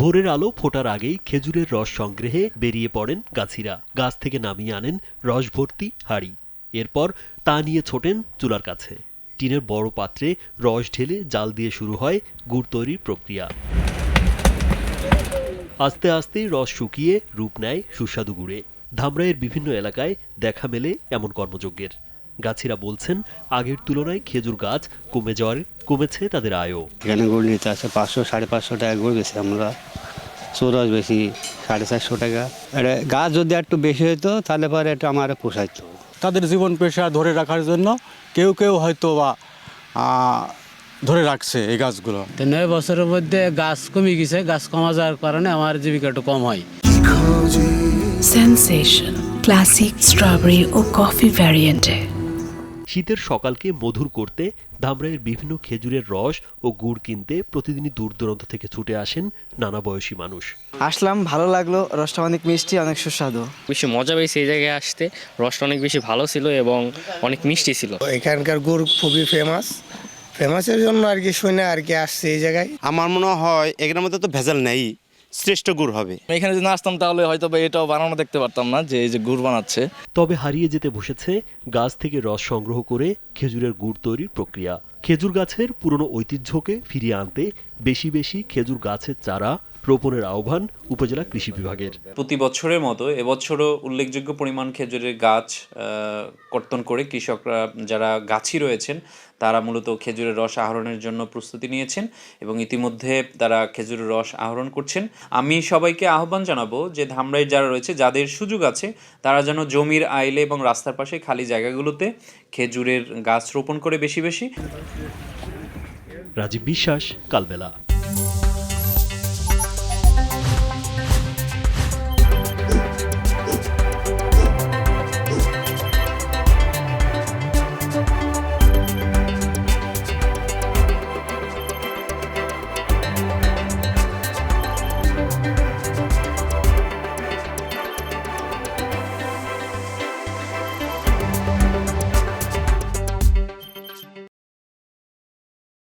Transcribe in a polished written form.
ভোরের আলো ফোটার আগেই খেজুরের রস সংগ্রহে বেরিয়ে পড়েন গাছিরা। গাছ থেকে নামিয়ে আনেন রস ভর্তি হাঁড়ি। এরপর তা নিয়ে ছোটেন চুলার কাছে। টিনের বড় পাত্রে রস ঢেলে জাল দিয়ে শুরু হয় গুড় তৈরির প্রক্রিয়া। আস্তে আস্তেই রস শুকিয়ে রূপ নেয় সুস্বাদু গুড়ে। ধামরাইয়ের বিভিন্ন এলাকায় দেখা মেলে এমন কর্মযজ্ঞের। গাছিরা বলছেন, আগের তুলনায় খেজুর গাছ কমেছে তাদের আয়ও। এখানে গুড় নিতে আছে 500-550 টাকা গুড় বেশি, আমরা চৌরস বেশি 450 টাকা। এটা গাছ যদি একটু বেশি হতো তাহলে পরে এটা আমার পোষাইতো। তাদের জীবন পেশা ধরে রাখার জন্য কেউ কেউ হয়তো বা ধরে রাখছে এই গাছগুলো। 9 বছরের মধ্যে গাছ কমে গেছে। গাছ কমা যাওয়ার কারণে আমার জীবিকা একটু কম হয়। সেনসেশন ক্লাসিক স্ট্রবেরি ও কফি ভ্যারিয়েন্টে। শীতের সকালকে মধুর করতে ধামরাইয়ের বিভিন্ন খেজুরের রস ও গুড় কিনতে প্রতিদিনই দূর দূরান্ত থেকে ছুটে আসেন নানা বয়সী মানুষ। আসলাম, ভালো লাগলো, রসটা অনেক মিষ্টি, অনেক সুস্বাদু। বেশি মজা পেয়েছি এই জায়গায় আসতে। রসটা অনেক বেশি ভালো ছিল এবং অনেক মিষ্টি ছিল। এখানকার গুড় খুবই ফেমাসের জন্য আর কি শুনে আর কি আসছে এই জায়গায়। আমার মনে হয় এখানের মধ্যে তো ভেজাল নেই, শ্রেষ্ঠ গুড় হবে। এখানে যদি না আসতাম তাহলে হয়তো এটাও বানানো দেখতে পারতাম না, যে এই যে গুড় বানাচ্ছে। তবে হারিয়ে যেতে বসেছে গাছ থেকে রস সংগ্রহ করে খেজুরের গুড় তৈরির প্রক্রিয়া। খেজুর গাছের পুরনো ঐতিহ্যকে ফিরিয়ে আনতে বেশি বেশি খেজুর গাছের চারা রোপণের আহ্বান উপজেলা কৃষি বিভাগের। প্রতি বছরের মতো এবছরও উল্লেখযোগ্য পরিমাণ খেজুরের গাছ কর্তন করে কৃষকরা যারা গাছি রয়েছেন তারা মূলত খেজুরের রস আহরণের জন্য প্রস্তুতি নিয়েছেন এবং ইতিমধ্যে তারা খেজুরের রস আহরণ করছেন। আমি সবাইকে আহ্বান জানাবো যে ধামরাই যারা রয়েছে, যাদের সুযোগ আছে, তারা যেন জমির আইলে এবং রাস্তার পাশে খালি জায়গাগুলোতে খেজুরের গাছ রোপণ করে বেশি বেশি। রাজীব বিশ্বাস, কালবেলা।